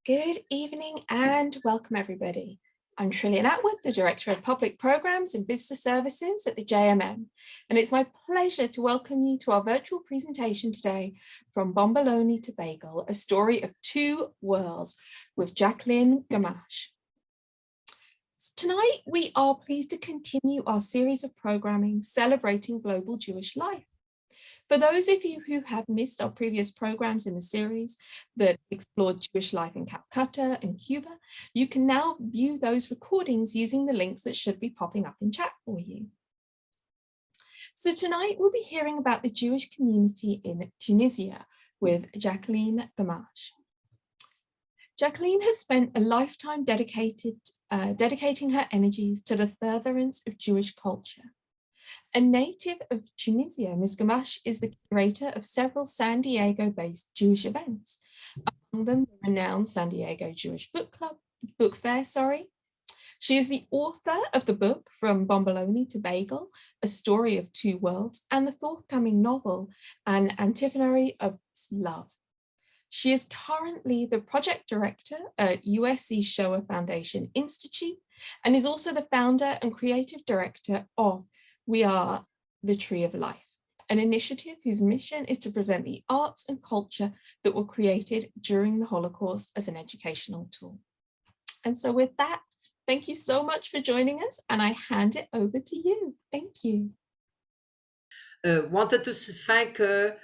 Good evening and welcome everybody. I'm Trillian Atwood, the Director of Public Programs and Visitor Services at the JMM, and it's my pleasure to welcome you to our virtual presentation today from Bomboloni to Bagel, a story of two worlds with Jacqueline Gmach. Tonight, we are pleased to continue our series of programming celebrating global Jewish life. For those of you who have missed our previous programs in the series that explored Jewish life in Calcutta and Cuba, you can now view those recordings using the links that should be popping up in chat for you. So tonight we'll be hearing about the Jewish community in Tunisia with Jacqueline Semha. Jacqueline has spent a lifetime dedicating her energies to the furtherance of Jewish culture. A native of Tunisia, Ms. Gmach is the curator of several San Diego-based Jewish events, among them the renowned San Diego Jewish Book Fair. She is the author of the book From Bomboloni to Bagel, A Story of Two Worlds, and the forthcoming novel, An Antiphonary of Love. She is currently the project director at USC Shoah Foundation Institute and is also the founder and creative director of We Are the Tree of Life, an initiative whose mission is to present the arts and culture that were created during the Holocaust as an educational tool. And so with that, thank you so much for joining us, and I hand it over to you. Thank you. Wanted to thank the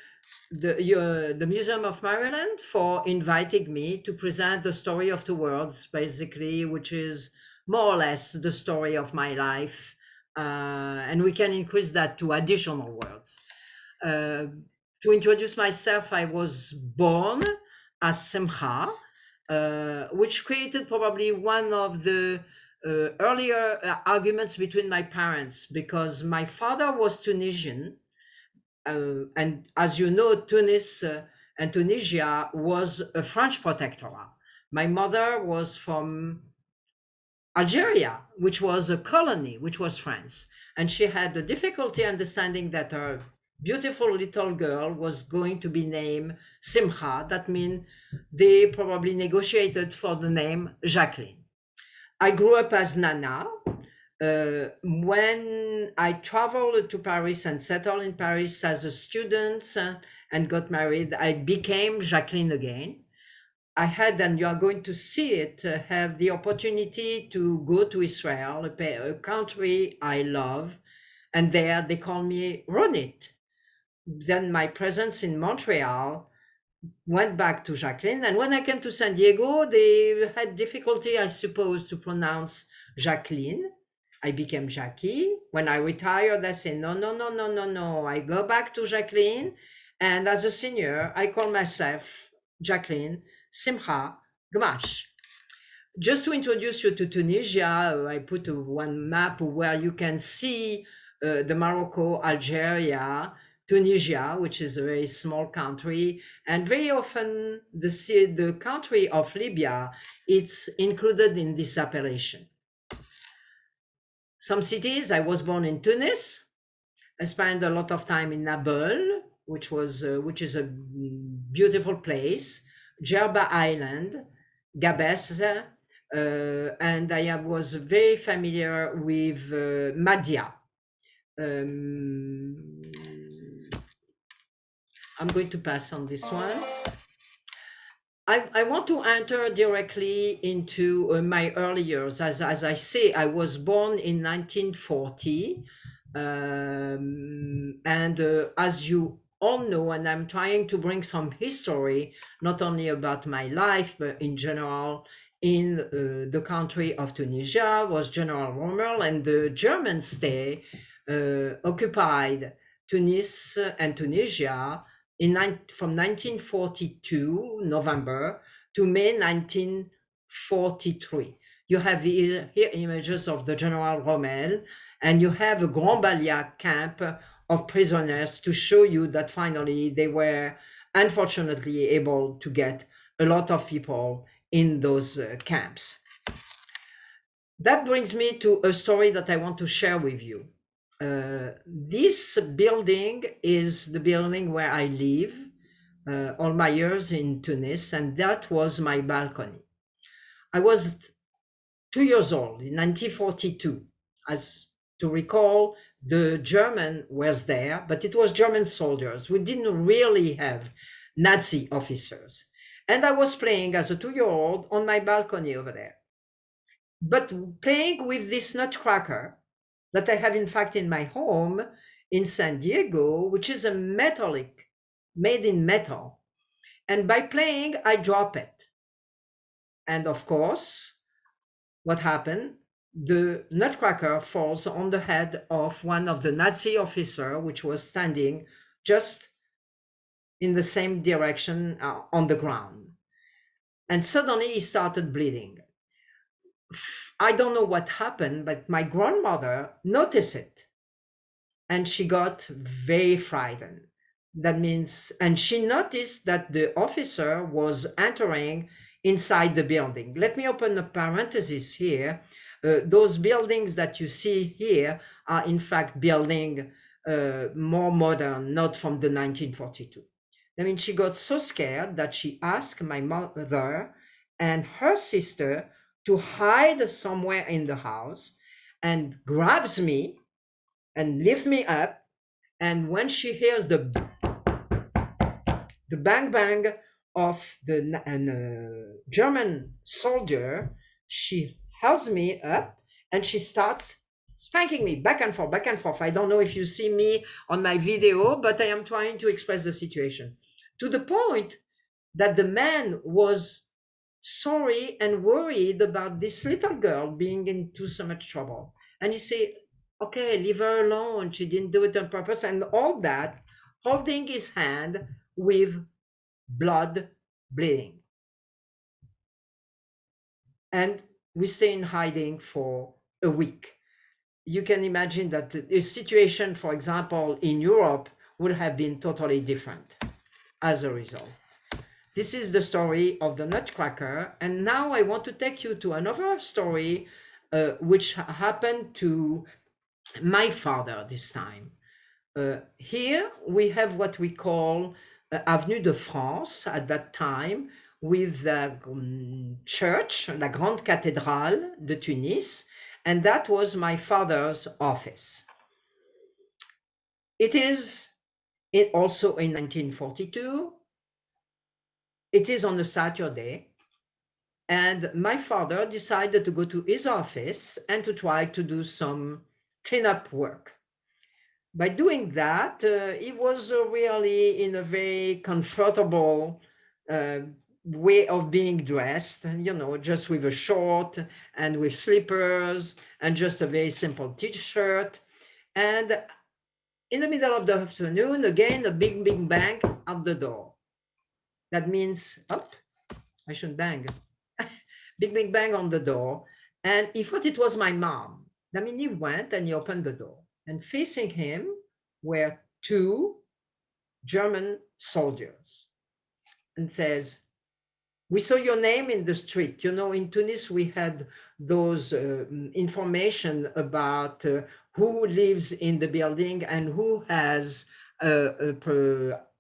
Museum of Maryland for inviting me to present the story of two worlds, basically, which is more or less the story of my life. And we can increase that to additional words. To introduce myself, I was born as Semha, which created probably one of the earlier arguments between my parents, because my father was Tunisian. And as you know, Tunis and Tunisia was a French protectorate. My mother was from Algeria, which was a colony, which was France. And she had the difficulty understanding that her beautiful little girl was going to be named Semha. That means they probably negotiated for the name Jacqueline. I grew up as Nana. When I traveled to Paris and settled in Paris as a student and got married, I became Jacqueline again. I had, and you are going to see it, have the opportunity to go to Israel, a country I love, and there they call me Ronit. Then my presence in Montreal went back to Jacqueline, and when I came to San Diego, they had difficulty, I suppose, to pronounce Jacqueline. I became Jackie. When I retired, I said, no, I go back to Jacqueline, and as a senior, I call myself Jacqueline Semha Gmach. Just to introduce you to Tunisia, I put one map where you can see the Morocco, Algeria, Tunisia, which is a very small country, and very often the country of Libya, it's included in this appellation. Some cities, I was born in Tunis. I spent a lot of time in Nablus, which is a beautiful place. Jerba Island, Gabes, and I was very familiar with Madia. I'm going to pass on this one. I want to enter directly into my early years. As I say, I was born in 1940, and as you all know, and I'm trying to bring some history, not only about my life, but in general, in the country of Tunisia was General Rommel, and the German state occupied Tunis and Tunisia from 1942, November, to May 1943. You have here images of the General Rommel, and you have a Grand Balia camp of prisoners to show you that finally they were unfortunately able to get a lot of people in those camps. That brings me to a story that I want to share with you. This building is the building where I live all my years in Tunis, and that was my balcony. I was 2 years old in 1942. As to recall, the German was there, but it was German soldiers. We didn't really have Nazi officers. And I was playing as a 2-year-old on my balcony over there. But playing with this Nutcracker that I have, in fact, in my home in San Diego, which is a metallic, made in metal. And by playing, I drop it. And of course, what happened? The Nutcracker falls on the head of one of the Nazi officer, which was standing just in the same direction on the ground. And suddenly he started bleeding. I don't know what happened, but my grandmother noticed it. And she got very frightened. That means, and she noticed that the officer was entering inside the building. Let me open a parenthesis here. Those buildings that you see here are in fact building more modern, not from the 1942. I mean, she got so scared that she asked my mother and her sister to hide somewhere in the house, and grabs me and lifts me up. And when she hears the bang bang of the German soldier, she holds me up and she starts spanking me back and forth, back and forth. I don't know if you see me on my video, but I am trying to express the situation, to the point that the man was sorry and worried about this little girl being into so much trouble. And he said, okay, leave her alone. She didn't do it on purpose, and all that, holding his hand with blood bleeding. And we stay in hiding for a week. You can imagine that the situation, for example, in Europe would have been totally different as a result. This is the story of the Nutcracker. And now I want to take you to another story which happened to my father this time. Here we have what we call Avenue de France at that time, with the church, La Grande Cathédrale de Tunis, and that was my father's office. It is also in 1942. It is on a Saturday, and my father decided to go to his office and to try to do some cleanup work. By doing that, he was really in a very comfortable way of being dressed, you know, just with a short and with slippers and just a very simple t-shirt. And in the middle of the afternoon, again, a big, big bang at the door. That means, I shouldn't bang. Big, big bang on the door. And he thought it was my mom. I mean, he went and he opened the door. And facing him were two German soldiers, and says, we saw your name in the street. You know, in Tunis, we had those information about who lives in the building and who has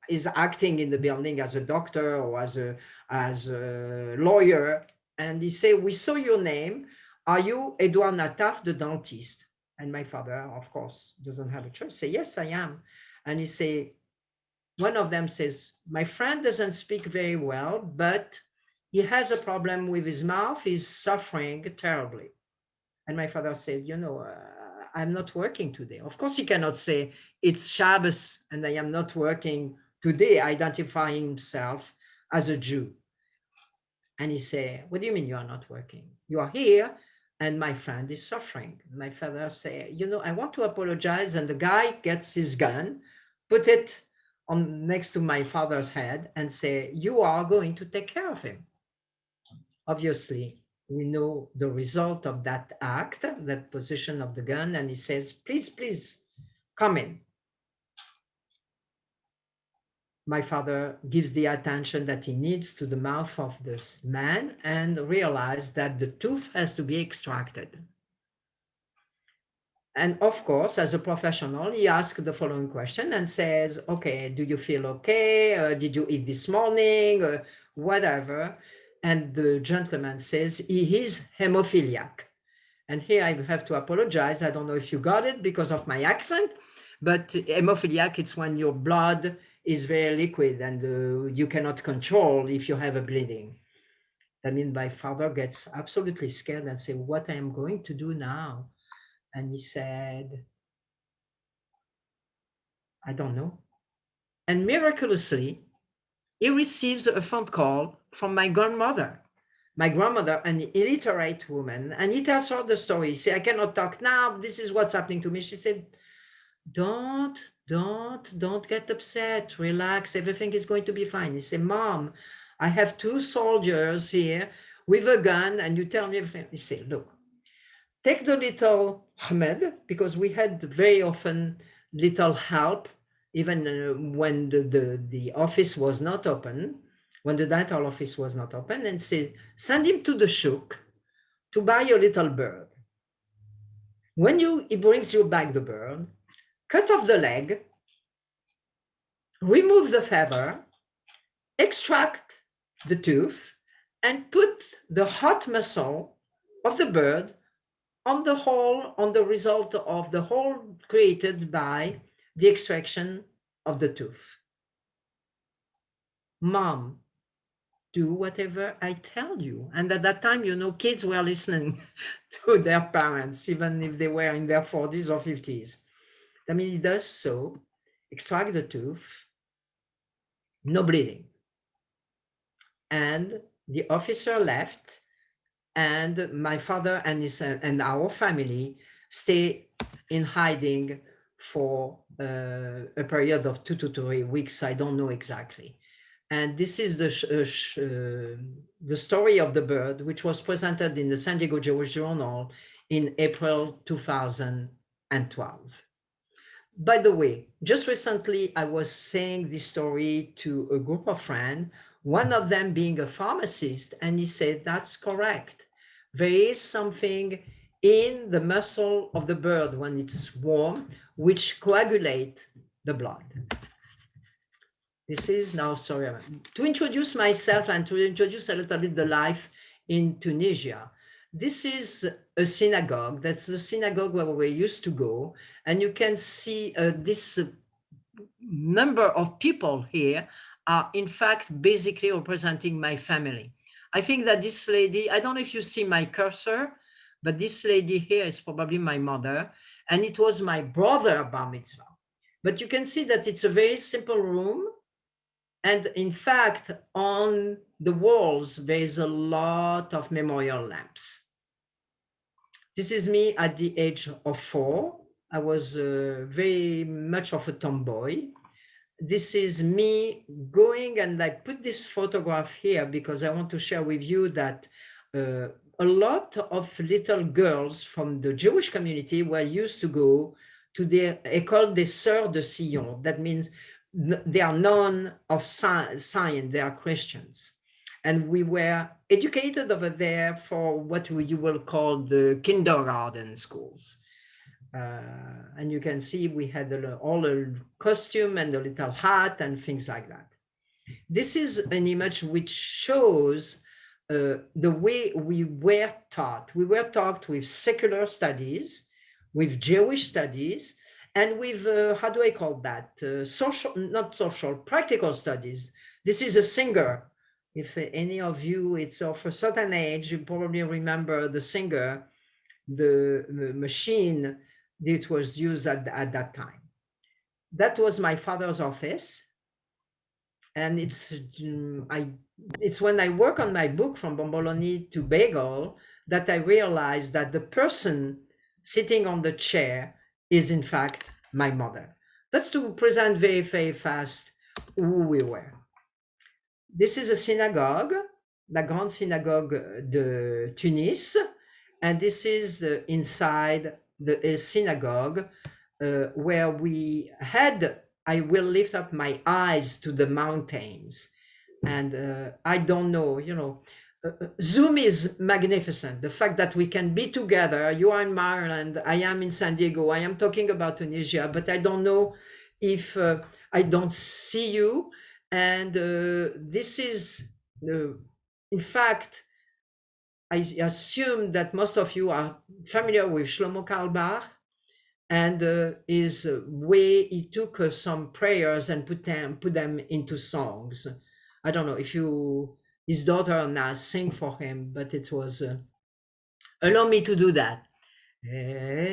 is acting in the building as a doctor or as a lawyer. And he said, we saw your name. Are you Edouard Nataf, the dentist? And my father, of course, doesn't have a choice. Say, yes, I am. And he say, one of them says, my friend doesn't speak very well, but he has a problem with his mouth. He's suffering terribly. And my father said, you know, I'm not working today. Of course, he cannot say it's Shabbos and I am not working today, identifying himself as a Jew. And he said, what do you mean you are not working? You are here and my friend is suffering. My father said, you know, I want to apologize. And the guy gets his gun, put it on next to my father's head and say, you are going to take care of him. Obviously, we know the result of that act, that position of the gun. And he says, please, please come in. My father gives the attention that he needs to the mouth of this man and realizes that the tooth has to be extracted. And of course, as a professional, he asks the following question and says, okay, do you feel okay? Did you eat this morning? Whatever. And the gentleman says he is hemophiliac. And here I have to apologize. I don't know if you got it because of my accent, but hemophiliac, it's when your blood is very liquid and you cannot control if you have a bleeding. That means my father gets absolutely scared and say, what I am going to do now? And he said, I don't know. And miraculously, he receives a phone call from my grandmother. My grandmother, an illiterate woman, and he tells her the story. He said, I cannot talk now. This is what's happening to me. She said, don't get upset. Relax. Everything is going to be fine. He said, Mom, I have two soldiers here with a gun, and you tell me everything. He said, look, take the little Ahmed, because we had very often little help, even when the office was not open, when the dental office was not open, and say, send him to the shuk to buy a little bird. When he brings you back the bird, cut off the leg, remove the feather, extract the tooth, and put the hot muscle of the bird on the result of the hole created by the extraction of the tooth. Mom, do whatever I tell you. And at that time, kids were listening to their parents, even if they were in their 40s or 50s. I mean, he does so, extract the tooth, no bleeding. And the officer left, and my father and our family stay in hiding for a period of 2 to 3 weeks. I don't know exactly. And this is the story of the bird, which was presented in the San Diego Jewish Journal in April 2012. By the way, just recently, I was saying this story to a group of friends, one of them being a pharmacist, and he said, that's correct. There is something in the muscle of the bird when it's warm, which coagulate the blood. This is now, sorry, to introduce myself and to introduce a little bit the life in Tunisia. This is a synagogue. That's the synagogue where we used to go. And you can see this number of people here are in fact basically representing my family. I think that this lady, I don't know if you see my cursor, but this lady here is probably my mother. And it was my brother bar mitzvah. But you can see that it's a very simple room. And in fact, on the walls, there is a lot of memorial lamps. This is me at the age of 4. I was very much of a tomboy. This is me going, and I put this photograph here because I want to share with you that a lot of little girls from the Jewish community were used to go to the École des Sœurs de Sion. That means they are known of science, they are Christians. And we were educated over there for what you will call the kindergarten schools. And you can see we had all a costume and a little hat and things like that. This is an image which shows the way we were taught. We were taught with secular studies, with Jewish studies, and with, how do I call that? Practical studies. This is a singer. If any of you, it's of a certain age, you probably remember the singer, the machine that was used at that time. That was my father's office. And it's when I work on my book From Bomboloni to Bagel that I realized that the person sitting on the chair is in fact my mother. That's to present very, very fast who we were. This is a synagogue, the Grand Synagogue de Tunis, and this is inside the synagogue where we had, I will lift up my eyes to the mountains. And I don't know, Zoom is magnificent. The fact that we can be together, you are in Maryland, I am in San Diego, I am talking about Tunisia, but I don't know if I don't see you. And this is In fact, I assume that most of you are familiar with Shlomo Carlebach and his way he took some prayers and put them into songs. I don't know if his daughter now sing for him, but it was allow me to do that. Esoenai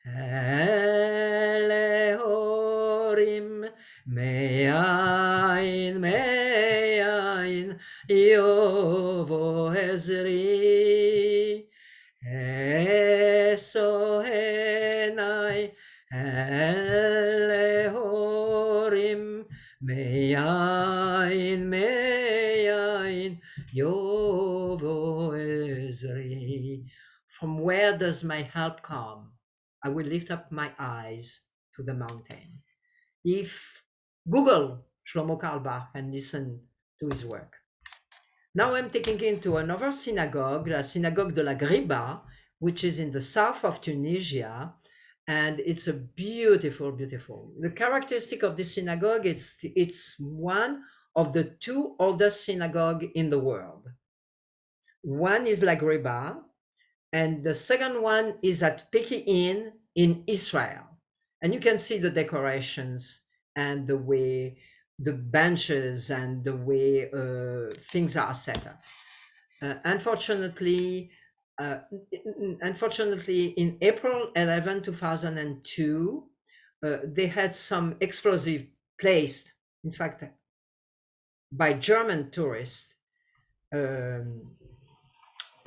elehorim me'ain me'ain yovo ezri esoenai elehorim me'ain me'ain yovo ezri. From where does my help come? I will lift up my eyes to the mountain. If Google Shlomo Carlebach and listen to his work. Now I'm taking you into another synagogue, la Synagogue de Lagriba, which is in the south of Tunisia. And it's a beautiful, beautiful. The characteristic of this synagogue, it's one of the two oldest synagogues in the world. One is Lagriba, and the second one is at Pekin in Israel. And you can see the decorations and the way the benches and the way things are set up. Unfortunately, in April 11, 2002, they had some explosive placed, in fact, by German tourists.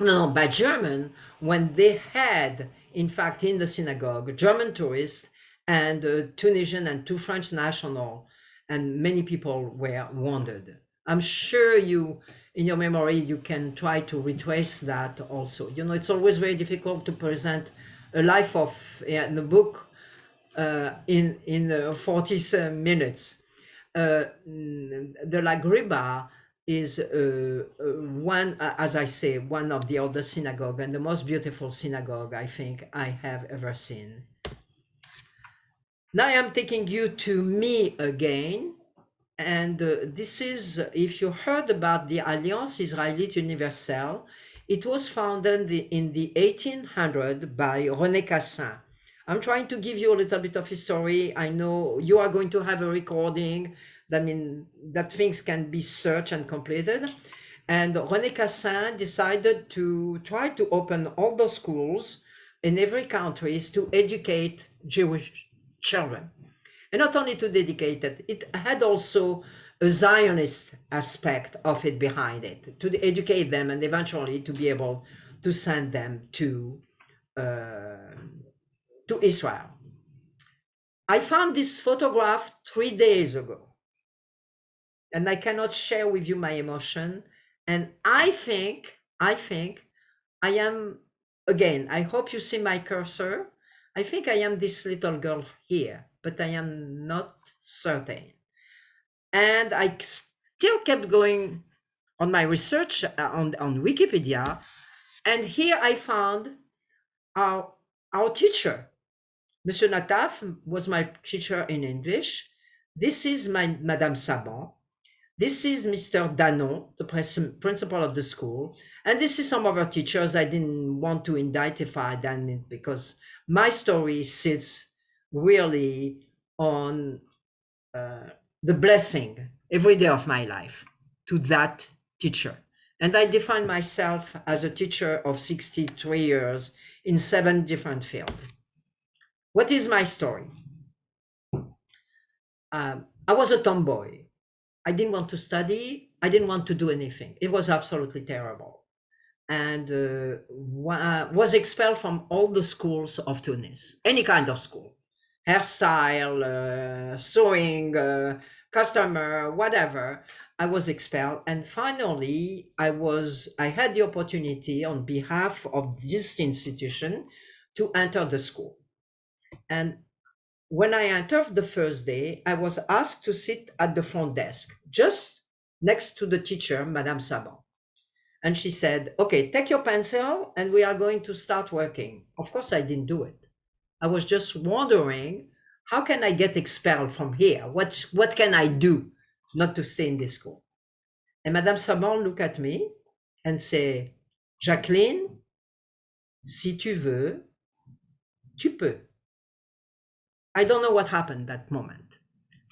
By German, when they had, in fact, in the synagogue, German tourists and Tunisian and two French national, and many people were wounded. I'm sure you, in your memory, you can try to retrace that also. You know, it's always very difficult to present a life of in a book in 40 minutes. The Lagriba is one, as I say, one of the oldest synagogue and the most beautiful synagogue I think I have ever seen. Now I'm taking you to me again. And this is, if you heard about the Alliance Israélite Universelle, it was founded in the 1800 by Rene Cassin. I'm trying to give you a little bit of history. I know you are going to have a recording that things can be searched and completed. And Rene Cassin decided to try to open all the schools in every country to educate Jewish children. And not only to dedicate it, it had also a Zionist aspect of it behind it, to educate them and eventually to be able to send them to Israel. I found this photograph 3 days ago, and I cannot share with you my emotion. And I think I am, again, I hope you see my cursor. I think I am this little girl here, but I am not certain. And I still kept going on my research on Wikipedia. And here I found our teacher. Monsieur Nataf was my teacher in English. This is Madame Saban. This is Mr. Danon, the principal of the school. And this is some of our teachers. I didn't want to identify them because my story sits really on the blessing every day of my life to that teacher. And I define myself as a teacher of 63 years in 7 different fields. What is my story? I was a tomboy. I didn't want to study. I didn't want to do anything. It was absolutely terrible. And was expelled from all the schools of Tunis, any kind of school, hairstyle, sewing, customer, whatever. I was expelled. And finally, I had the opportunity on behalf of this institution to enter the school. And when I entered the first day, I was asked to sit at the front desk, just next to the teacher, Madame Saban. And she said, okay, take your pencil and we are going to start working. Of course, I didn't do it. I was just wondering, how can I get expelled from here? What can I do not to stay in this school. And Madame Saban looked at me and said, Jacqueline, si tu veux, tu peux. I don't know what happened that moment,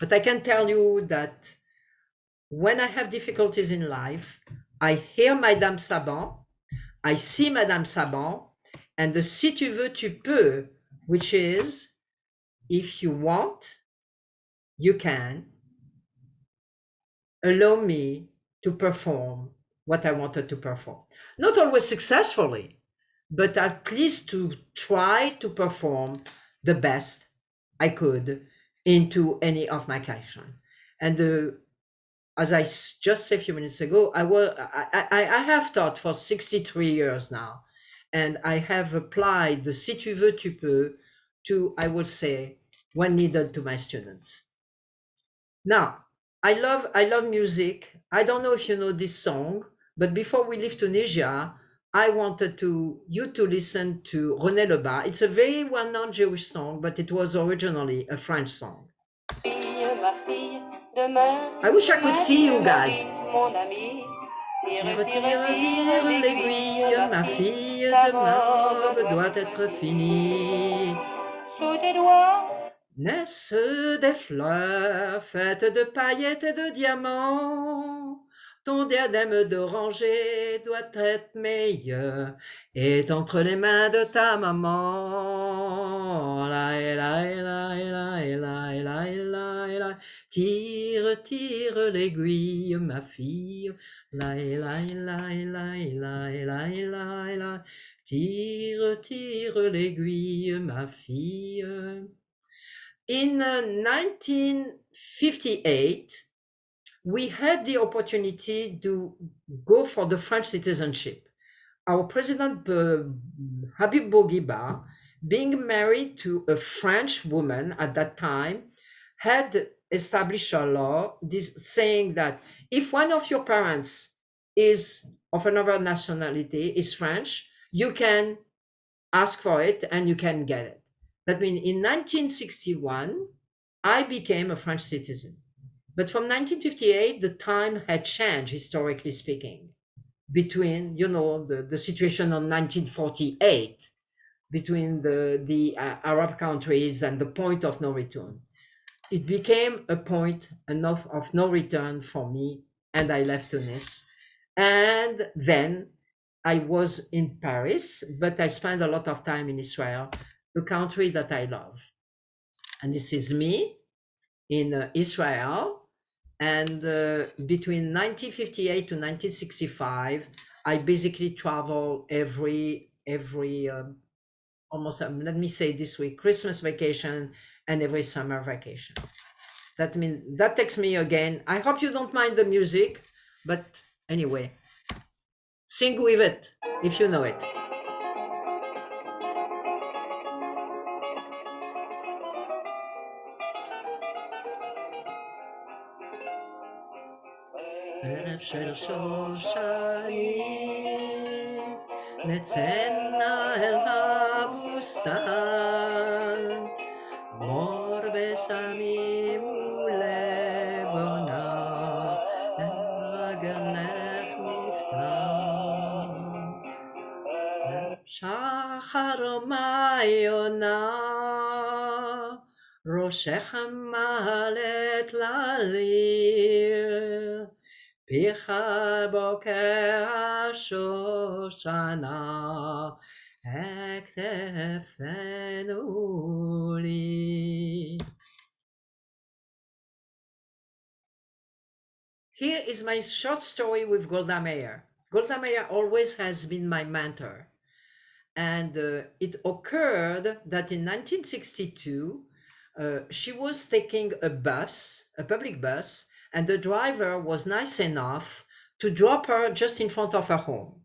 but I can tell you that when I have difficulties in life, I hear Madame Saban, I see Madame Saban, and the si tu veux, tu peux, which is if you want, you can, allow me to perform what I wanted to perform. Not always successfully, but at least to try to perform the best I could into any of my collection. And as I just said a few minutes ago, I have taught for 63 years now, and I have applied the si tu veux, tu peux to, I would say, when needed to my students. Now, I love music. I don't know if you know this song, but before we leave Tunisia, I wanted you to listen to Rene Leba. It's a very well-known Jewish song, but it was originally a French song. I wish I could see you guys. Tire, tire, tire l'aiguille, ma fille, demain l'aube doit être finie. Sous tes doigts naissent des fleurs faites de paillettes et de diamants. Ton diadème d'oranger doit être meilleur et entre les mains de ta maman. La, la, la, la, la, la, la, la. Tire, tire l'aiguille, ma fille. La, la, la, la, la, la, la, la. Tire, tire l'aiguille, ma fille. In 1958, we had the opportunity to go for the French citizenship. Our president, Habib Bourguiba, being married to a French woman at that time, had established a law saying that if one of your parents is of another nationality, is French, you can ask for it and you can get it. That means in 1961, I became a French citizen. But from 1958, the time had changed, historically speaking, between, the situation of 1948, between the Arab countries and the point of no return. It became a point of no return for me, and I left Tunis. And then I was in Paris, but I spent a lot of time in Israel, the country that I love. And this is me in Israel. And between 1958 to 1965, I basically travel every almost, let me say this week, Christmas vacation and every summer vacation. That means that takes me again. I hope you don't mind the music, but anyway, sing with it if you know it. ערב של שושנים, נצאנה אל הבוסתן, מור בשמים ולבונה, רגלך מפתן. שחר מעיונה, ראשך מלא טללים, פיך בוקר השושנה, הכתפנו לי. Here is my short story with Golda Meir. Golda Meir always has been my mentor. And it occurred that in 1962, she was taking a public bus, and the driver was nice enough to drop her just in front of her home.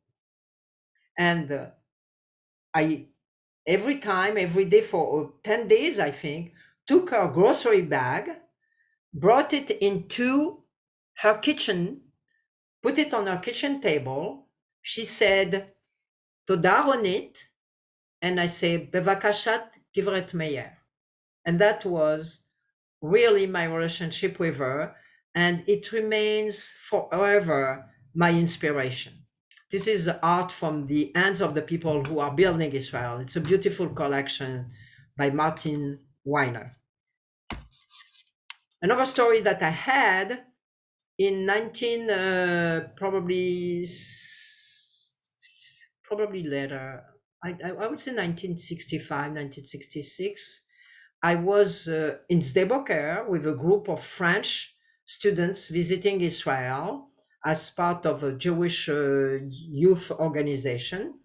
And I, every day for 10 days, I think, took her grocery bag, brought it into her kitchen, put it on her kitchen table. She said, Toda Ronit, and I say, Bevakashat Givret Meir. And that was really my relationship with her. and it remains forever my inspiration. This is art from the hands of the people who are building Israel. It's a beautiful collection by Martin Weiner. Another story that I had in probably later, I would say 1965, 1966. I was in Sde with a group of French students visiting Israel as part of a Jewish youth organization.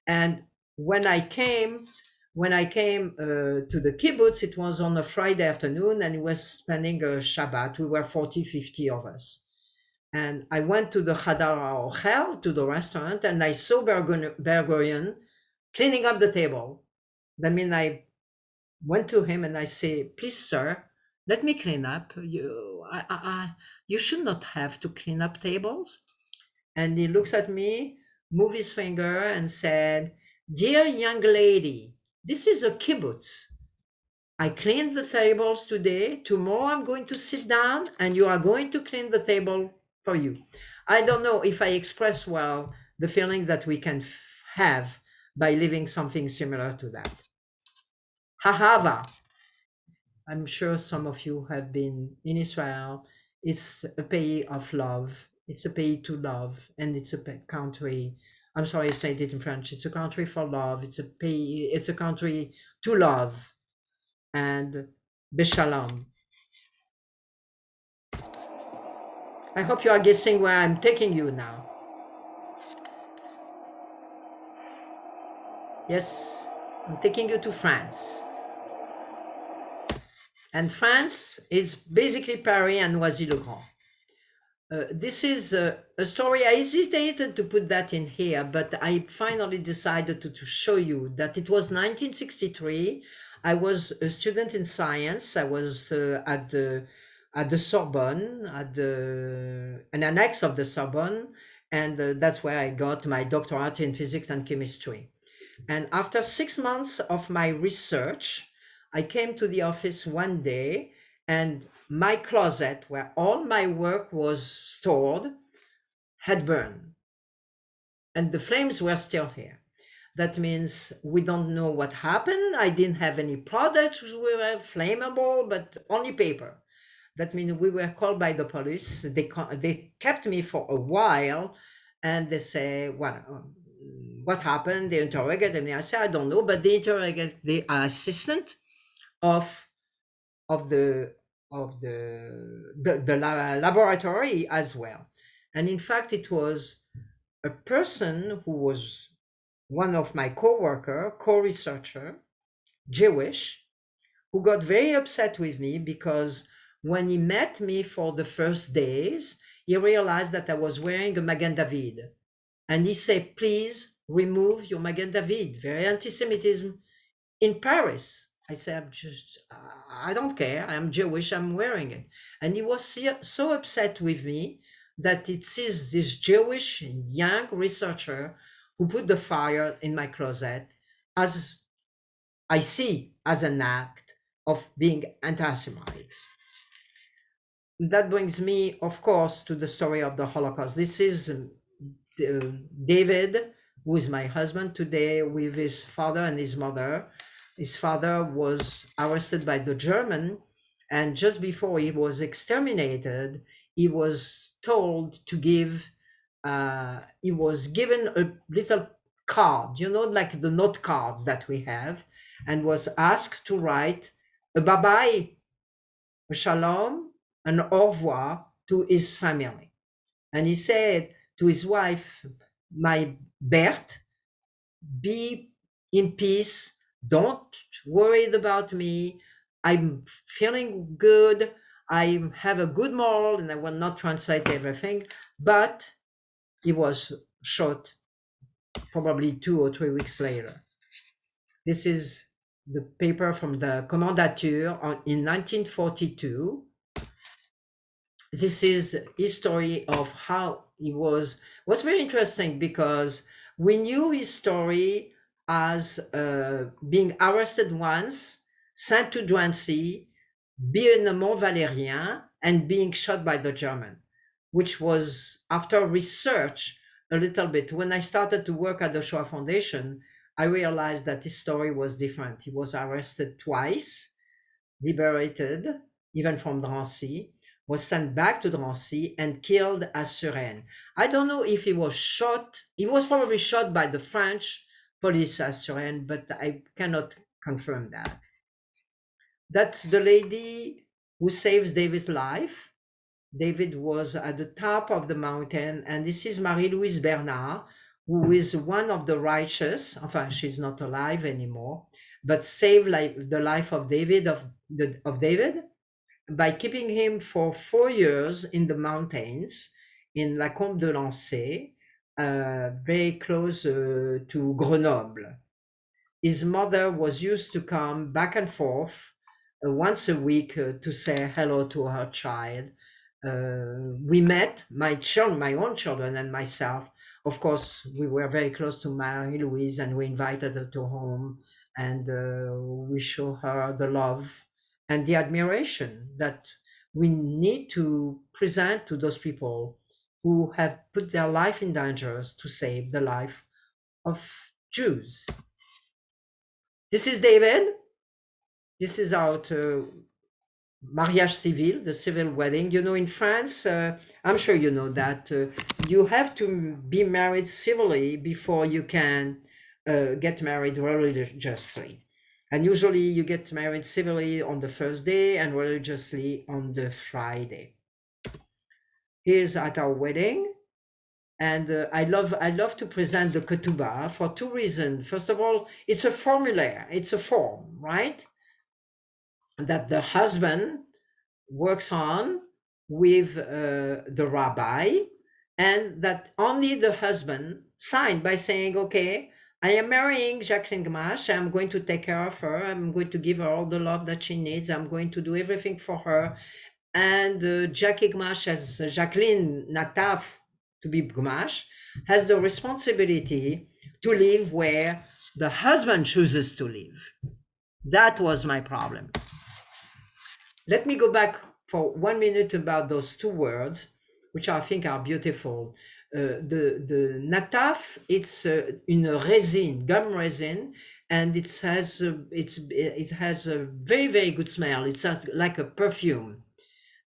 And when I came to the kibbutz, it was on a Friday afternoon, and it was spending a Shabbat. We were 40, 50 of us. And I went to the Hadar HaOchel, to the restaurant, and I saw Ben-Gurion cleaning up the table. I mean, I went to him and I say, "Please, sir, let me clean up. You should not have to clean up tables." And he looks at me, moved his finger, and said, "Dear young lady, this is a kibbutz. I cleaned the tables today. Tomorrow I'm going to sit down and you are going to clean the table for you." I don't know if I express well the feeling that we can have by living something similar to that. Hahava. I'm sure some of you have been in Israel. It's a pays of love. It's a pays to love, and it's a country. I'm sorry, I said it in French. It's a country for love. It's a country to love, and beshalom. I hope you are guessing where I'm taking you now. Yes, I'm taking you to France. And France is basically Paris and Noisy-le-Grand. This is a story. I hesitated to put that in here, but I finally decided to show you that it was 1963. I was a student in science. I was at the Sorbonne, an annex of the Sorbonne, and that's where I got my doctorate in physics and chemistry. And after 6 months of my research, I came to the office one day, and my closet, where all my work was stored, had burned. And the flames were still here. That means we don't know what happened. I didn't have any products which were flammable, but only paper. That means we were called by the police. They kept me for a while, and they say, what happened? They interrogated me. I said, I don't know, but they interrogated the assistant of the laboratory as well. And in fact, it was a person who was one of my co-researcher, Jewish, who got very upset with me because when he met me for the first days, he realized that I was wearing a Magen David. And he said, "Please remove your Magen David, very anti-Semitism in Paris." I said, I don't care. I'm Jewish. I'm wearing it. And he was so upset with me that it is this Jewish young researcher who put the fire in my closet, as I see as an act of being anti-Semite. That brings me, of course, to the story of the Holocaust. This is David, who is my husband today, with his father and his mother. His father was arrested by the German, and just before he was exterminated, he was told to he was given a little card, like the note cards that we have, and was asked to write a bye-bye, a shalom, an au revoir to his family. And he said to his wife, "My Berthe, be in peace. Don't worry about me. I'm feeling good. I have a good moral," and I will not translate everything, but he was shot probably 2 or 3 weeks later. This is the paper from the Commandature in 1942. This is his story of how he was very interesting, because we knew his story as being arrested once, sent to Drancy, be in a Mont Valérien, and being shot by the German, which was, after research a little bit, when I started to work at the Shoah Foundation, I realized that his story was different. He was arrested twice, liberated, even from Drancy, was sent back to Drancy and killed at Suresnes. I don't know if he was shot. He was probably shot by the French police at Suresnes, but I cannot confirm that. That's the lady who saves David's life. David was at the top of the mountain, and this is Marie-Louise Bernard, who is one of the righteous. Enfin, she's not alive anymore, but saved the life of David by keeping him for 4 years in the mountains in La Combe de Lancey, very close to Grenoble. His mother was used to come back and forth once a week to say hello to her child. We met, my own children and myself. Of course, we were very close to Marie-Louise, and we invited her to home, and we show her the love and the admiration that we need to present to those people who have put their life in danger to save the life of Jews. This is David. This is our mariage civil, the civil wedding. You know, in France, I'm sure you know that you have to be married civilly before you can get married religiously. And usually you get married civilly on the first day and religiously on the Friday. Here's at our wedding. And I love to present the ketubah for two reasons. First of all, it's a formula, it's a form, right? That the husband works on with the rabbi, and that only the husband signed by saying, okay, I am marrying Jacqueline Gmach, I'm going to take care of her, I'm going to give her all the love that she needs, I'm going to do everything for her. And Jackie Gmach, as Jacqueline Nataf, to be Gmach, has the responsibility to live where the husband chooses to live. That was my problem. Let me go back for 1 minute about those two words, which I think are beautiful. The nataf, it's in a resin, gum resin, and it has a very, very good smell. It's like a perfume.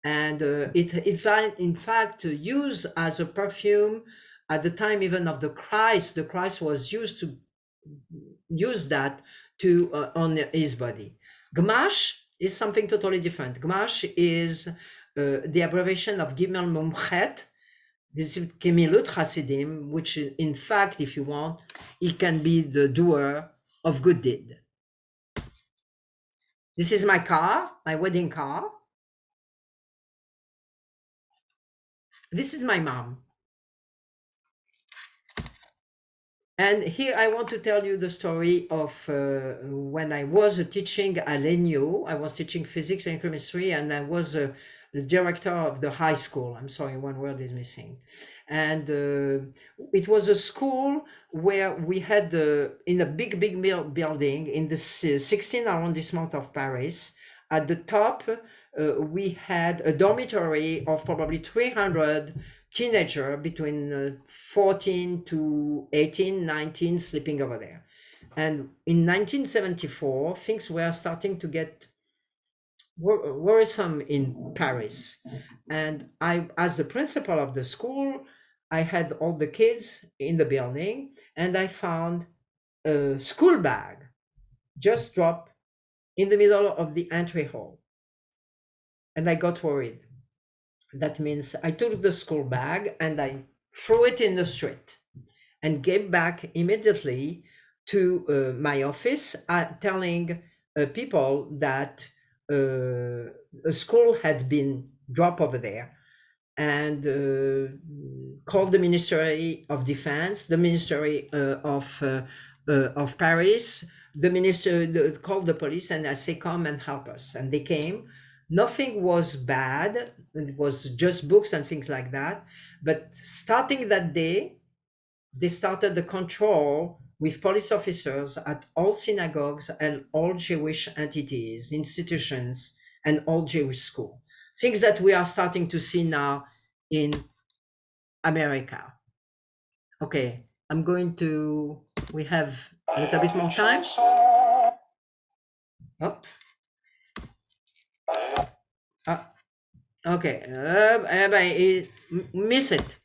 And it in fact used as a perfume at the time even of the Christ. The Christ was used to use that to on his body. Gmach is something totally different. Gmach is the abbreviation of Gimel Mumchet. This is Gemilut Hasidim, which in fact, if you want, it can be the doer of good deed. This is my car, my wedding car. This is my mom. And here I want to tell you the story of when I was teaching at l'ENIO. I was teaching physics and chemistry, and I was the director of the high school. I'm sorry, one word is missing. And it was a school where we had, in a big building in the 16th arrondissement of Paris, at the top, we had a dormitory of probably 300 teenagers between 14 to 18, 19 sleeping over there. And in 1974, things were starting to get worrisome in Paris. And I, as the principal of the school, I had all the kids in the building, and I found a school bag just dropped in the middle of the entry hall. And I got worried. That means I took the school bag and I threw it in the street and gave back immediately to my office, telling people that a school had been dropped over there, and called the Ministry of Defense, the Ministry of Paris, the minister called the police, and I say, come and help us. And they came. Nothing was bad. It was just books and things like that. But starting that day, they started the control with police officers at all synagogues and all Jewish entities, institutions, and all Jewish schools. things that we are starting to see now in America. Okay, we have a little bit more time. Oh. Okay, I miss it.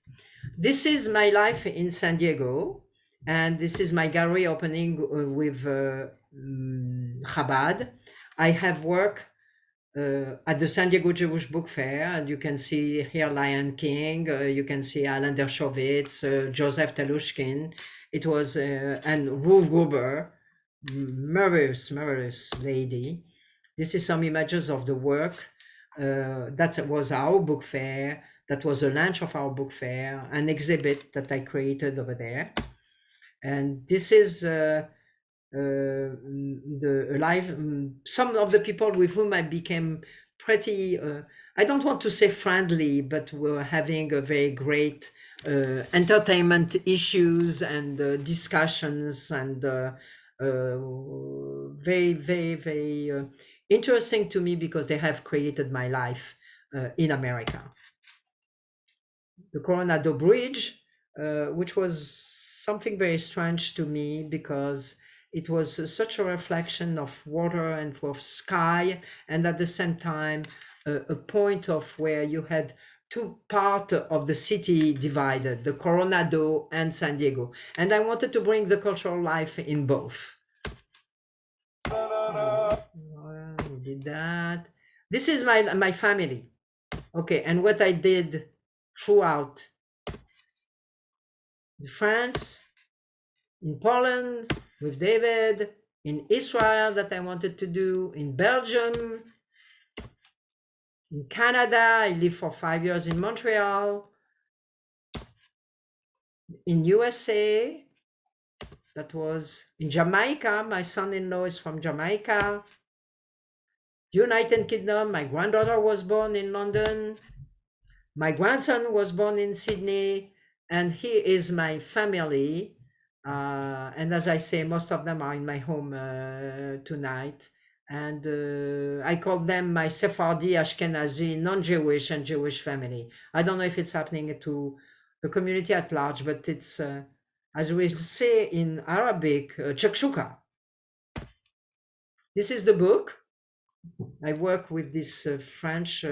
This is my life in San Diego, and this is my gallery opening with Chabad. I have worked at the San Diego Jewish Book Fair, and you can see here Lion King, you can see Alan Dershowitz, Joseph Telushkin. It was, and Ruth Gruber, marvelous lady. This is some images of the work. That was our book fair. That was the launch of our book fair, an exhibit that I created over there. And this is the live, some of the people with whom I became pretty, I don't want to say friendly, but we're having a very great entertainment issues and discussions, and very interesting to me because they have created my life in America. The Coronado Bridge, which was something very strange to me because it was such a reflection of water and of sky, and at the same time a point of where you had two parts of the city divided, the Coronado and San Diego, and I wanted to bring the cultural life in both. We did that. This is my family. Okay, and what I did throughout France, in Poland with David, in Israel that I wanted to do, in Belgium, in Canada. I lived for 5 years in Montreal, in USA, that was in Jamaica. My son-in-law is from Jamaica. United Kingdom, my granddaughter was born in London. My grandson was born in Sydney, and here is my family. And as I say, most of them are in my home tonight. And I call them my Sephardi, Ashkenazi, non-Jewish and Jewish family. I don't know if it's happening to the community at large, but it's, as we say in Arabic, shakshuka. This is the book. I work with this French,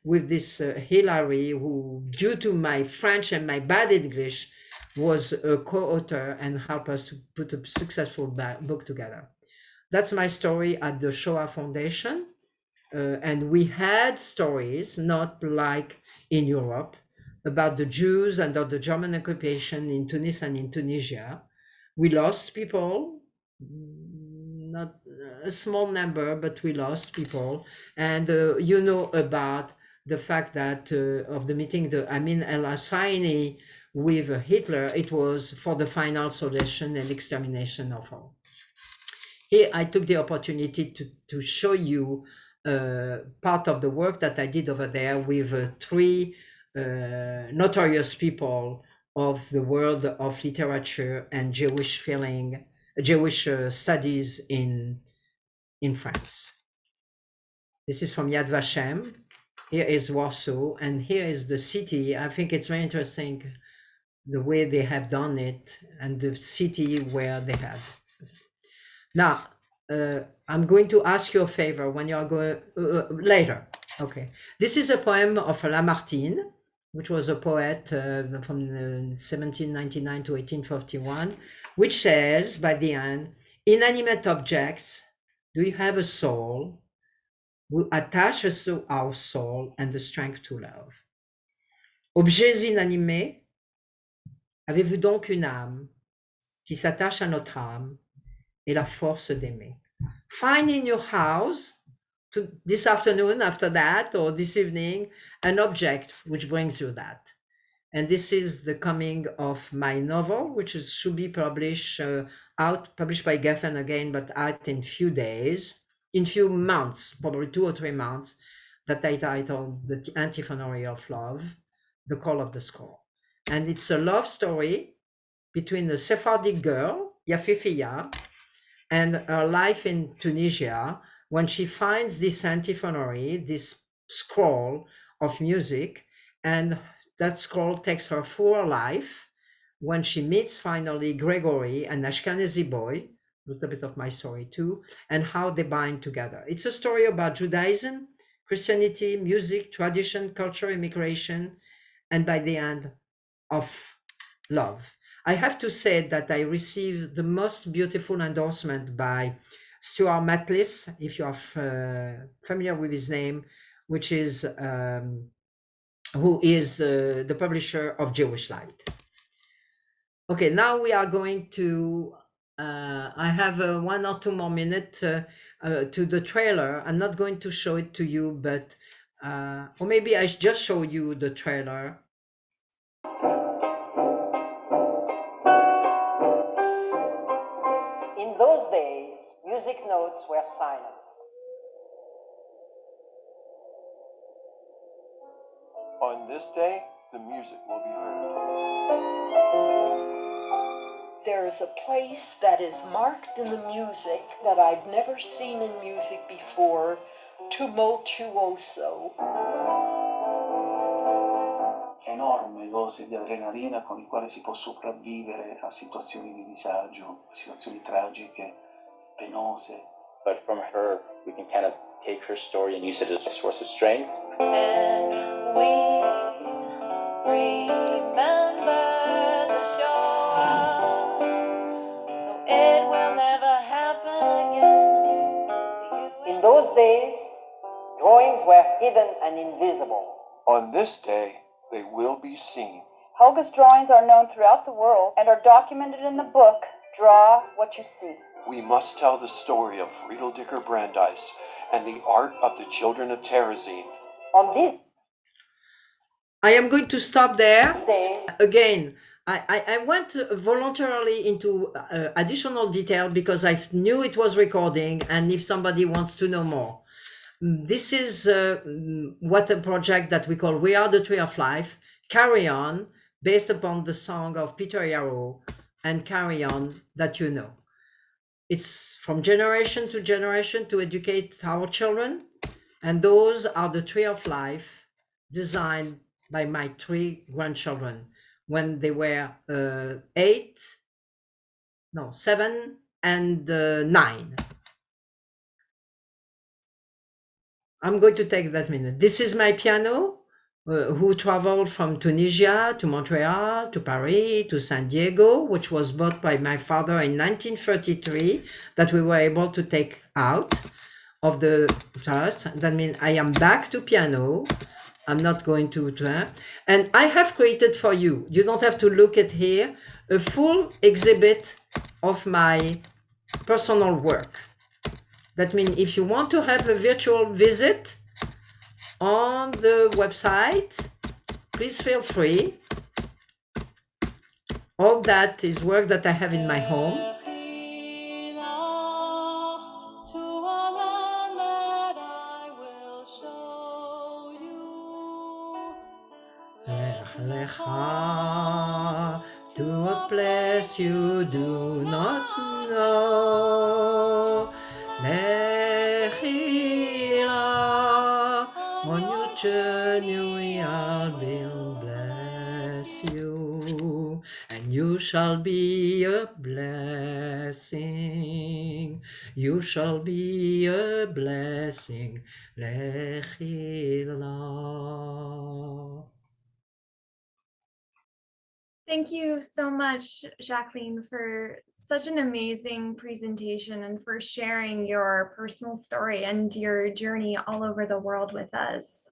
with this Hilary, who, due to my French and my bad English, was a co-author and helped us to put a successful book together. That's my story at the Shoah Foundation. And we had stories, not like in Europe, about the Jews under the German occupation in Tunis and in Tunisia. We lost people, not a small number, but we lost people. And you know about the fact that of the meeting, the Amin el-Husseini with Hitler, it was for the final solution and extermination of all. Here I took the opportunity to show you part of the work that I did over there with three notorious people of the world of literature and Jewish feeling, Jewish studies in France. This is from Yad Vashem. Here is Warsaw, and here is the city. I think it's very interesting the way they have done it and the city where they had. Now, I'm going to ask you a favor when you're going later. Okay. This is a poem of Lamartine, which was a poet from 1799 to 1841, which says by the end, inanimate objects, do you have a soul? We attach us to our soul and the strength to love. Objets inanimés, avez-vous donc une âme qui s'attache à notre âme et la force d'aimer? Find in your house this afternoon, after that, or this evening, an object which brings you that. And this is the coming of my novel, which should be published published by Geffen again, but out in few days, in few months, probably 2 or 3 months, that I titled The Antiphonary of Love, The Call of the Skull. And it's a love story between a Sephardic girl, Yafifia, and her life in Tunisia, when she finds this antiphonary, this scroll of music, and that scroll takes her through her life when she meets finally Gregory, an Ashkenazi boy, a little bit of my story too, and how they bind together. It's a story about Judaism, Christianity, music, tradition, culture, immigration, and by the end, of love. I have to say that I received the most beautiful endorsement by Stuart Matlis, if you are familiar with his name, which is who is the publisher of Jewish Light. Okay, now we are going to, I have 1 or 2 more minutes to the trailer. I'm not going to show it to you, but, or maybe I should just show you the trailer. In those days, music notes were silent. On this day, the music will be heard. There is a place that is marked in the music that I've never seen in music before, tumultuoso. Enorme dose di adrenalina con il quale si può sopravvivere a situazioni di disagio, situazioni tragiche, penose. But from her, we can kind of take her story and use it as a source of strength. And we remember the Shoah, so it will never happen again. In those days, drawings were hidden and invisible. On this day, they will be seen. Helga's drawings are known throughout the world and are documented in the book, Draw What You See. We must tell the story of Friedel Dicker Brandeis and the art of the children of Terezin. On this, I am going to stop there. Again, I went voluntarily into additional detail because I knew it was recording, and if somebody wants to know more. This is what a project that we call We Are the Tree of Life, Carry On, based upon the song of Peter Yarrow, and Carry On that you know. It's from generation to generation to educate our children, and those are the Tree of Life designed by my 3 grandchildren when they were 7 and 9. I'm going to take that minute. This is my piano, who traveled from Tunisia to Montreal, to Paris, to San Diego, which was bought by my father in 1933, that we were able to take out of the trust. That means I am back to piano. I'm not going to, and I have created for you, you don't have to look at here, a full exhibit of my personal work. That means if you want to have a virtual visit on the website, please feel free. All that is work that I have in my home. To a place you do not know. On your journey I will bless you, and you shall be a blessing. You shall be a blessing. Thank you so much, Jacqueline, for such an amazing presentation and for sharing your personal story and your journey all over the world with us.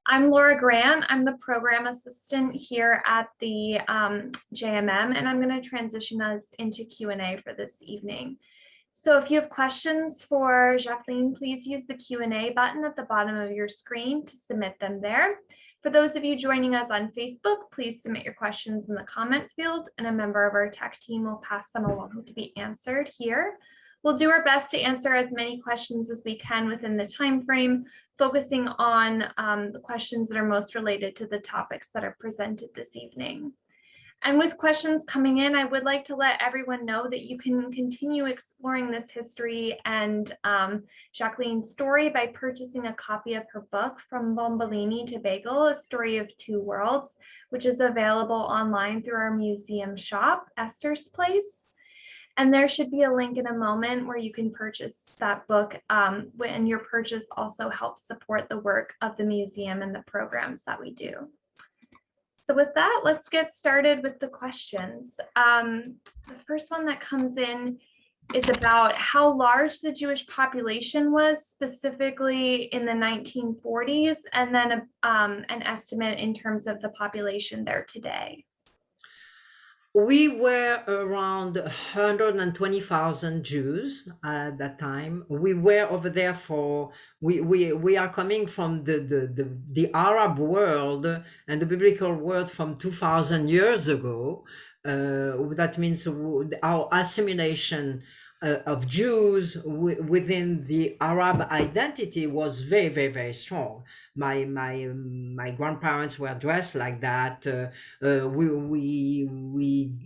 I'm Laura Grant. I'm the program assistant here at the JMM, and I'm going to transition us into Q&A for this evening. So if you have questions for Jacqueline, please use the Q&A button at the bottom of your screen to submit them there. For those of you joining us on Facebook, please submit your questions in the comment field, and a member of our tech team will pass them along to be answered here. We'll do our best to answer as many questions as we can within the time frame, focusing on the questions that are most related to the topics that are presented this evening. And with questions coming in, I would like to let everyone know that you can continue exploring this history and Jacqueline's story by purchasing a copy of her book, From Bomboloni to Bagel, A Story of Two Worlds, which is available online through our museum shop, Esther's Place. And there should be a link in a moment where you can purchase that book, and your purchase also helps support the work of the museum and the programs that we do. So with that, let's get started with the questions. The first one that comes in is about how large the Jewish population was specifically in the 1940s, and then an estimate in terms of the population there today. We were around 120,000 Jews at that time. We were over there for, we are coming from the Arab world and the biblical world from 2,000 years ago. That means our assimilation of Jews within the Arab identity was very, very, very strong. My grandparents were dressed like that. We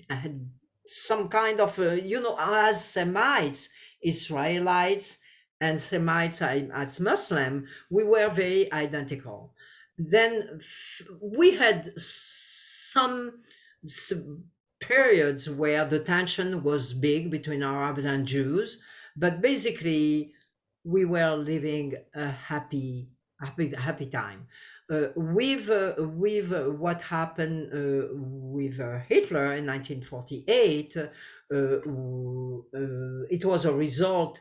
had some kind of as Semites, Israelites, and Semites as Muslim, we were very identical. Then we had some periods where the tension was big between Arabs and Jews, but basically we were living a happy time. With what happened with Hitler in 1948, it was a result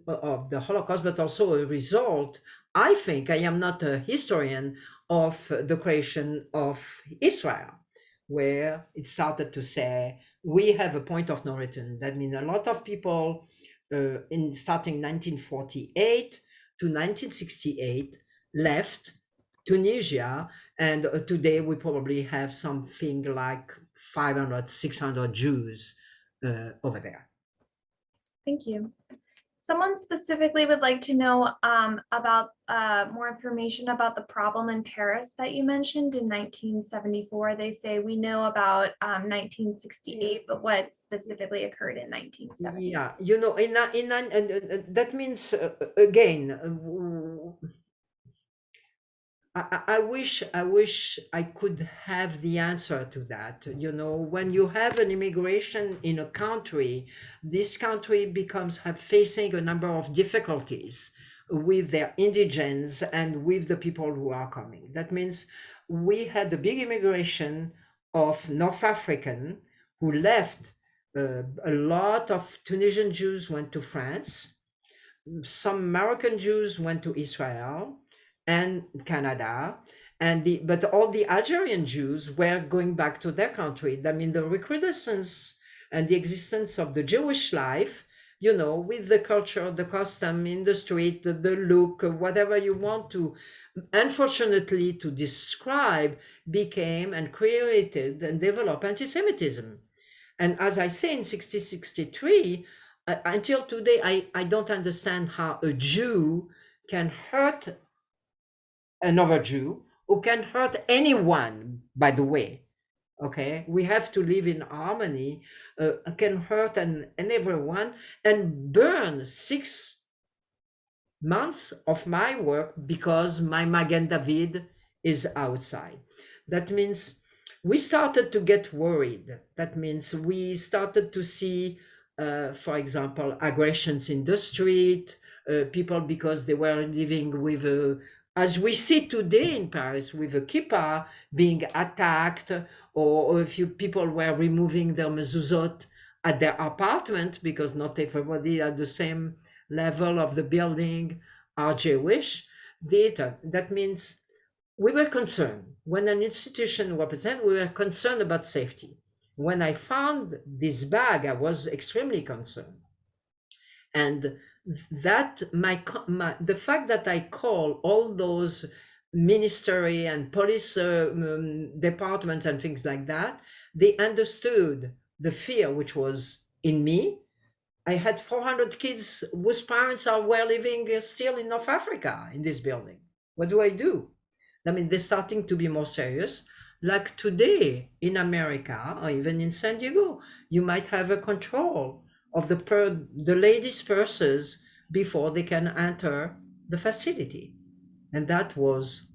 of the Holocaust, but also a result, I think, I am not a historian, of the creation of Israel, where it started to say, we have a point of no return. That means a lot of people in starting 1948 to 1968 left Tunisia, and today we probably have something like 500, 600 Jews over there. Thank you. Someone specifically would like to know about more information about the problem in Paris that you mentioned in 1974. They say we know about 1968, but what specifically occurred in 1970? Yeah, that means again, I wish I could have the answer to that. When you have an immigration in a country, this country becomes facing a number of difficulties with their indigents and with the people who are coming. That means we had a big immigration of North African who left. A lot of Tunisian Jews went to France. Some American Jews went to Israel and Canada, but all the Algerian Jews were going back to their country. I mean, the recrudescence and the existence of the Jewish life, with the culture, the custom in the street, the look, whatever you want to, unfortunately, to describe, became and created and developed anti-Semitism. And as I say, in 1963, until today, I don't understand how a Jew can hurt another Jew, who can hurt anyone, by the way. Okay, we have to live in harmony, can hurt and everyone, and burn 6 months of my work because my Magen David is outside. That means we started to get worried. That means we started to see, for example, aggressions in the street, people because they were living with as we see today in Paris, with a kippah being attacked, or a few people were removing their mezuzot at their apartment because not everybody at the same level of the building are Jewish. That means we were concerned. When an institution was present, we were concerned about safety. When I found this bag, I was extremely concerned. And that the fact that I call all those ministry and police departments and things like that, they understood the fear which was in me. I had 400 kids whose parents were living still in North Africa in this building. What do? I mean, they're starting to be more serious. Like today in America or even in San Diego, you might have a control of the ladies' purses before they can enter the facility. And that was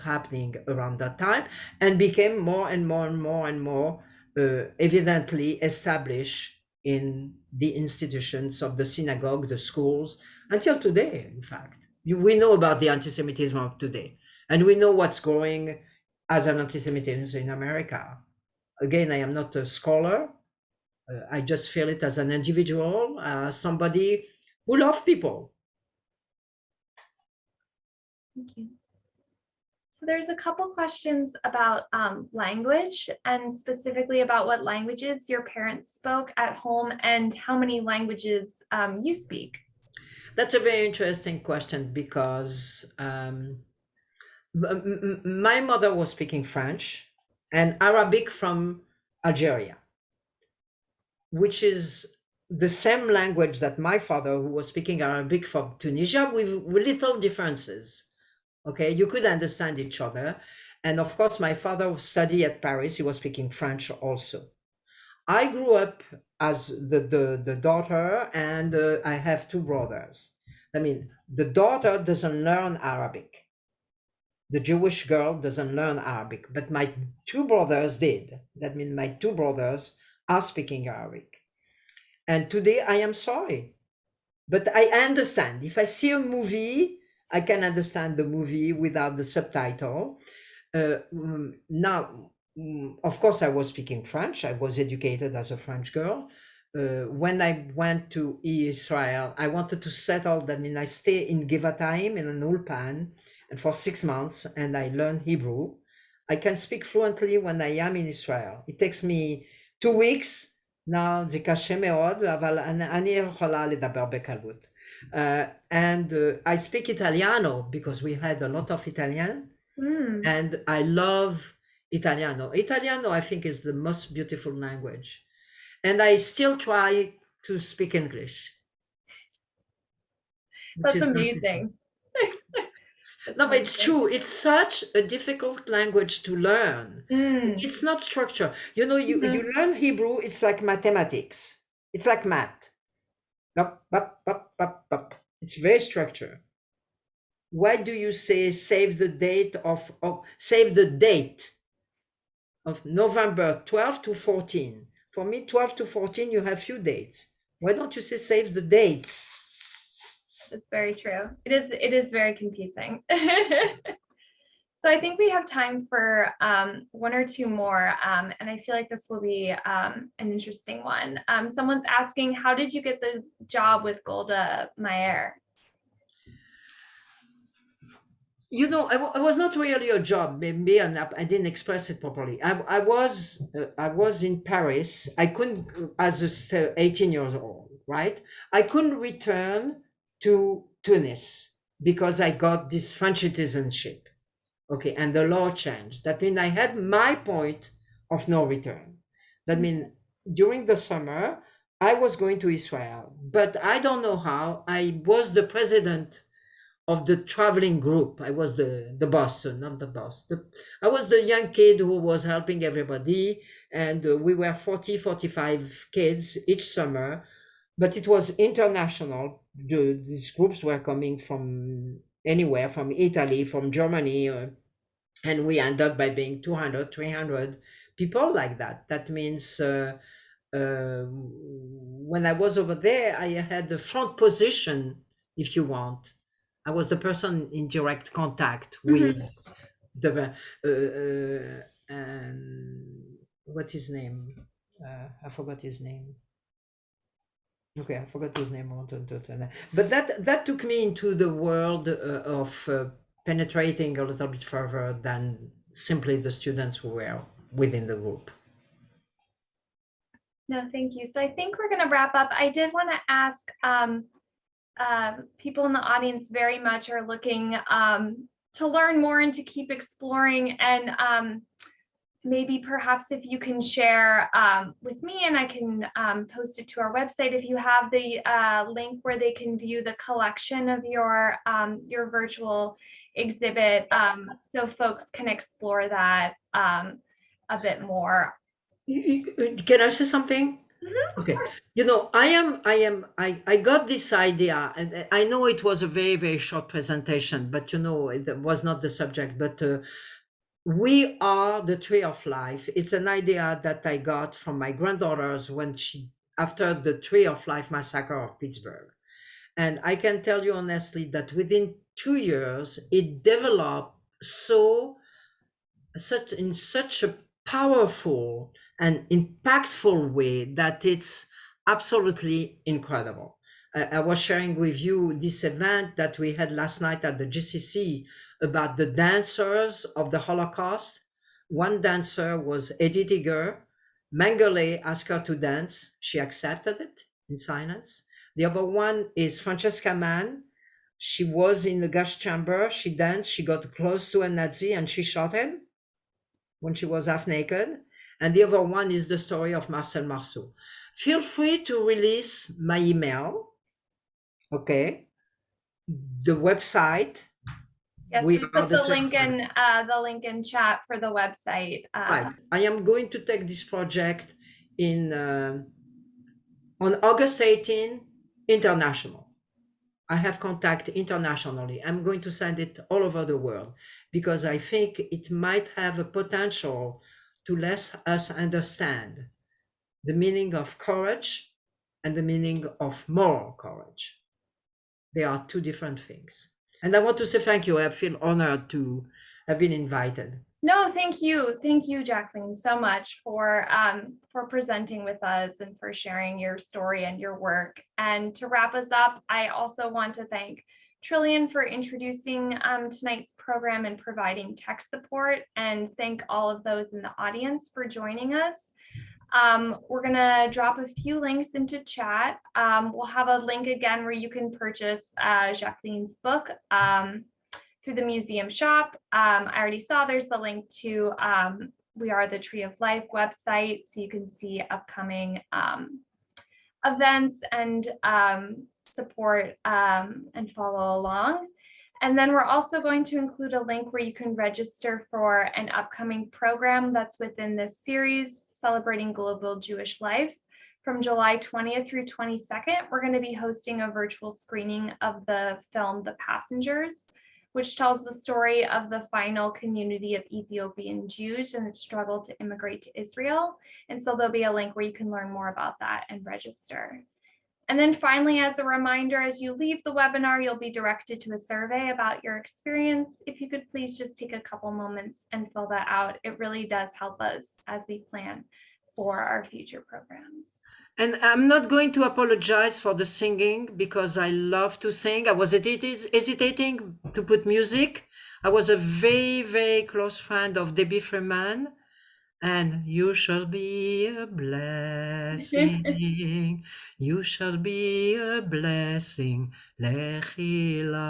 happening around that time and became more and more and more and more evidently established in the institutions of the synagogue, the schools, until today, in fact. We know about the anti-Semitism of today, and we know what's growing as an anti-Semitism in America. Again, I am not a scholar. I just feel it as an individual, somebody who loves people. Thank you. So there's a couple questions about language, and specifically about what languages your parents spoke at home and how many languages you speak. That's a very interesting question because my mother was speaking French and Arabic from Algeria, which is the same language that my father, who was speaking Arabic from Tunisia, with little differences. Okay, you could understand each other. And of course, my father studied at Paris. He was speaking French also. I grew up as the daughter, and I have two brothers. I mean, the daughter doesn't learn Arabic. The Jewish girl doesn't learn Arabic, but my two brothers did. That means my two brothers are speaking Arabic. And today I am sorry, but I understand. If I see a movie, I can understand the movie without the subtitle. Now, of course, I was speaking French. I was educated as a French girl. When I went to Israel, I wanted to settle. That means I stay in Givatayim in an ulpan, and for 6 months, and I learned Hebrew. I can speak fluently when I am in Israel. It takes me 2 weeks. Now זה קשה מאוד, אבל אני יכולה לדבר בקלות. And I speak Italiano because we had a lot of Italian, and I love Italiano. Italiano, I think, is the most beautiful language. And I still try to speak English. That's amazing. No, but it's true. It's such a difficult language to learn. It's not structure. You know, you learn Hebrew, it's like mathematics. It's like math. It's very structured. Why do you say save the date of November 12 to 14? For me, 12 to 14, you have few dates. Why don't you say save the dates? It's very true. It is very confusing. So I think we have time for one or two more, and I feel like this will be an interesting one. Someone's asking, how did you get the job with Golda Meir? You know, I was not really a job, maybe, and I didn't express it properly. I was in Paris. I couldn't, as 18 years old, right? I couldn't return to Tunis because I got this French citizenship. Okay, and the law changed. That means I had my point of no return. That means during the summer, I was going to Israel, but I don't know how. I was the president of the traveling group. I was the boss, not the boss. I was the young kid who was helping everybody, and we were 45 kids each summer, but it was international. These groups were coming from anywhere, from Italy, from Germany, and we end up by being 200, 300 people like that. That means when I was over there, I had the front position, if you want. I was the person in direct contact with the what his name? I forgot his name. Okay, I forgot his name. But that took me into the world of penetrating a little bit further than simply the students who were within the group. No, thank you. So I think we're going to wrap up. I did want to ask, people in the audience very much are looking to learn more and to keep exploring, and maybe perhaps if you can share with me, and I can post it to our website, if you have the link where they can view the collection of your virtual exhibit, so folks can explore that a bit more. Can I say something? Mhm. Okay. You know, I got this idea, and I know it was a very, very short presentation, but you know, it was not the subject, but we are the tree of life. It's an idea that I got from my granddaughters after the Tree of Life massacre of Pittsburgh. And I can tell you honestly that within 2 years, it developed in such a powerful and impactful way that it's absolutely incredible. I was sharing with you this event that we had last night at the GCC about the dancers of the Holocaust. One dancer was Edith Eger. Mengele asked her to dance. She accepted it in silence. The other one is Francesca Mann. She was in the gas chamber. She danced. She got close to a Nazi and she shot him when she was half naked. And the other one is the story of Marcel Marceau. Feel free to release my email. Okay. The website. Yes, we put the link in chat for the website. Right. I am going to take this project on August 18 international. I have contact internationally. I'm going to send it all over the world because I think it might have a potential to let us understand the meaning of courage and the meaning of moral courage. They are two different things. And I want to say thank you. I feel honored to have been invited. No, thank you, Jacqueline, so much for presenting with us and for sharing your story and your work. And to wrap us up, I also want to thank Trillian for introducing tonight's program and providing tech support, and thank all of those in the audience for joining us. We're gonna drop a few links into chat. We'll have a link again where you can purchase Jacqueline's book through the museum shop. I already saw there's the link to We Are the Tree of Life website, so you can see upcoming events and support and follow along. And then we're also going to include a link where you can register for an upcoming program that's within this series, Celebrating Global Jewish Life. From July 20th through 22nd, we're going to be hosting a virtual screening of the film The Passengers, which tells the story of the final community of Ethiopian Jews and its struggle to immigrate to Israel. And so there'll be a link where you can learn more about that and register. And then finally, as a reminder, as you leave the webinar, you'll be directed to a survey about your experience. If you could please just take a couple moments and fill that out. It really does help us as we plan for our future programs. And I'm not going to apologize for the singing because I love to sing. I was hesitating to put music. I was a very, very close friend of Debbie Freeman. And you shall be a blessing. You shall be a blessing. Lechila.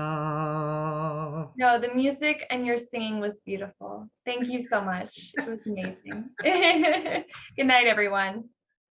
No, the music and your singing was beautiful. Thank you so much. It was amazing. Good night, everyone.